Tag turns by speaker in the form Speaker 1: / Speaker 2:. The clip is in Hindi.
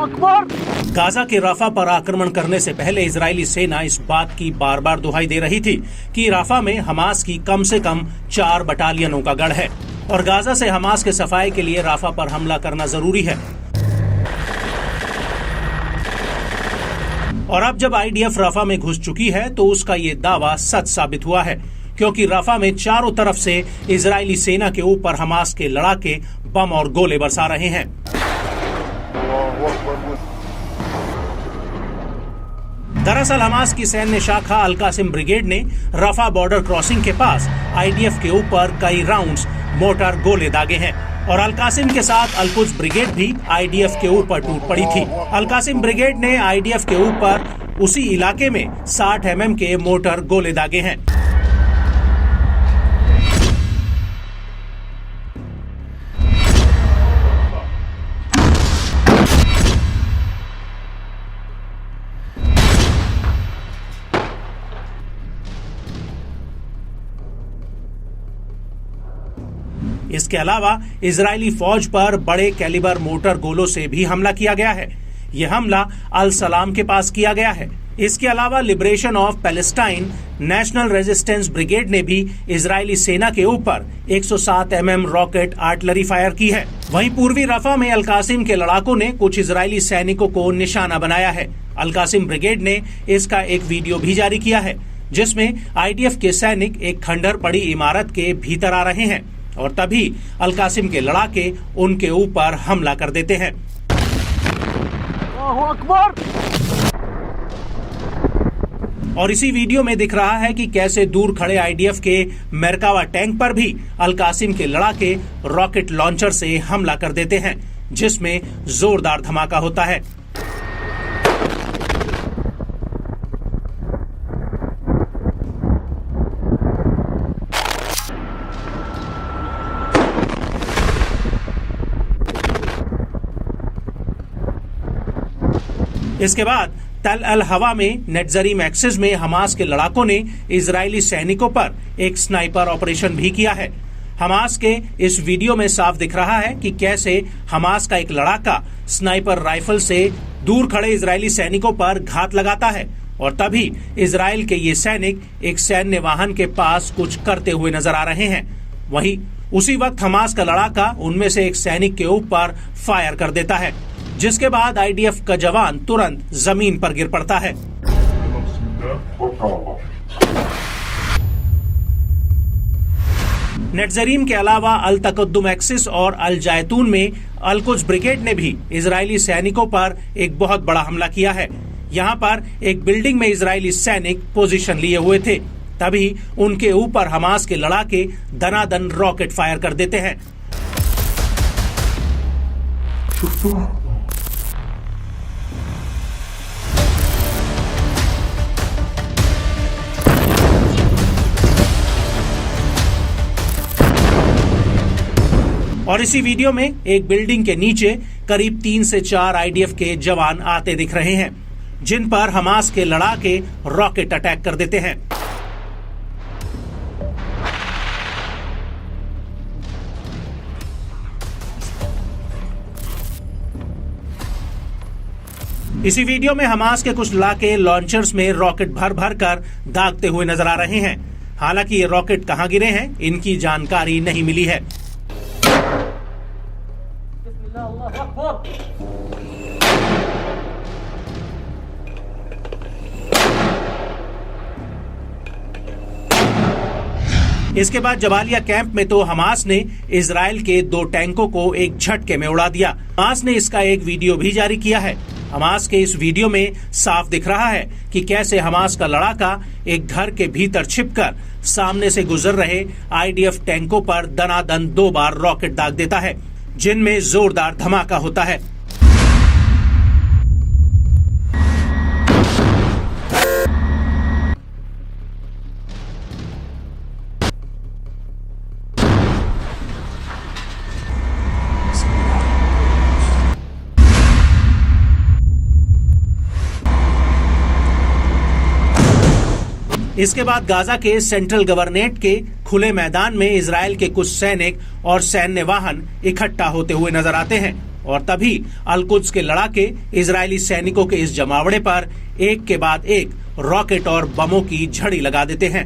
Speaker 1: अकबर।
Speaker 2: गाजा के राफा पर आक्रमण करने से पहले इजरायली सेना इस बात की बार बार दुहाई दे रही थी कि राफा में हमास की कम से कम 4 बटालियनों का गढ़ है और गाजा से हमास के सफाई के लिए राफा पर हमला करना जरूरी है। और अब जब आईडीएफ राफा में घुस चुकी है तो उसका ये दावा सच साबित हुआ है, क्योंकि राफा में चारों तरफ से इजरायली सेना के ऊपर हमास के लड़ाके बम और गोले बरसा रहे हैं। दरअसल हमास की सैन्य शाखा अल कासिम ब्रिगेड ने राफा बॉर्डर क्रॉसिंग के पास आईडीएफ के ऊपर कई राउंड्स मोटर गोले दागे हैं और अल कासिम के साथ अल कुद्स ब्रिगेड भी आईडीएफ के ऊपर टूट पड़ी थी। अल कासिम ब्रिगेड ने आईडीएफ के ऊपर उसी इलाके में 60 mm के मोटर गोले दागे हैं। इसके अलावा इजरायली फौज पर बड़े कैलिबर मोटर गोलों से भी हमला किया गया है। यह हमला अल सलाम के पास किया गया है। इसके अलावा liberation of Palestine national resistance brigade ने भी इजरायली सेना के ऊपर 107 mm रॉकेट आर्टिलरी फायर की है। वहीं पूर्वी रफा में अल कासिम के लड़ाकों ने कुछ इजरायली सैनिकों को निशाना बनाया है। अल कासिम ब्रिगेड ने इसका एक वीडियो भी जारी किया है, जिसमें आईडीएफ के सैनिक एक खंडहर पड़ी इमारत के भीतर आ रहे हैं और तभी अल कासिम के लड़ाके उनके ऊपर हमला कर देते हैं।
Speaker 1: अल्लाहू अकबर।
Speaker 2: और इसी वीडियो में दिख रहा है कि कैसे दूर खड़े आईडीएफ के मेरकावा टैंक पर भी अल कासिम के लड़ाके रॉकेट लॉन्चर से हमला कर देते हैं, जिसमें जोरदार धमाका होता है। इसके बाद तल अल हवा में नेटजरीम एक्सिस में हमास के लड़ाकों ने इजरायली सैनिकों पर एक स्नाइपर ऑपरेशन भी किया है। हमास के इस वीडियो में साफ दिख रहा है कि कैसे हमास का एक लड़ाका स्नाइपर राइफल से दूर खड़े इजरायली सैनिकों पर घात लगाता है और तभी इजराइल के ये सैनिक एक सैन्य वाहन के पास कुछ करते हुए नजर आ रहे हैं। वहीं उसी वक्त हमास का लड़ाका उनमें से एक सैनिक के ऊपर फायर कर देता है, जिसके बाद आईडीएफ का जवान तुरंत जमीन पर गिर पड़ता है। नेटजरीम के अलावा अल तकद्दुम एक्सिस और अल जैतून में अल कुद्स ब्रिगेड ने भी इजरायली सैनिकों पर एक बहुत बड़ा हमला किया है। यहाँ पर एक बिल्डिंग में इजरायली सैनिक पोजीशन लिए हुए थे, तभी उनके ऊपर हमास के लड़ाके दनादन रॉकेट फायर कर देते हैं। और इसी वीडियो में एक बिल्डिंग के नीचे करीब 3 से 4 आईडीएफ के जवान आते दिख रहे हैं, जिन पर हमास के लड़ाके रॉकेट अटैक कर देते हैं। इसी वीडियो में हमास के कुछ लड़ाके लॉन्चर्स में रॉकेट भर भर कर दागते हुए नजर आ रहे हैं। हालांकि ये रॉकेट कहां गिरे हैं, इनकी जानकारी नहीं मिली है। इसके बाद जबालिया कैंप में तो हमास ने इजराइल के 2 टैंकों को एक झटके में उड़ा दिया। हमास ने इसका एक वीडियो भी जारी किया है। हमास के इस वीडियो में साफ दिख रहा है कि कैसे हमास का लड़ाका एक घर के भीतर छिपकर सामने से गुजर रहे आईडीएफ टैंकों पर दनादन 2 बार रॉकेट दाग देता है, जिनमें जोरदार धमाका होता है। इसके बाद गाजा के सेंट्रल गवर्नेट के खुले मैदान में इजराइल के कुछ सैनिक और सैन्य वाहन इकट्ठा होते हुए नजर आते हैं और तभी अल-कुद्स के लड़ाके इजरायली सैनिकों के इस जमावड़े पर एक के बाद एक रॉकेट और बमों की झड़ी लगा देते हैं।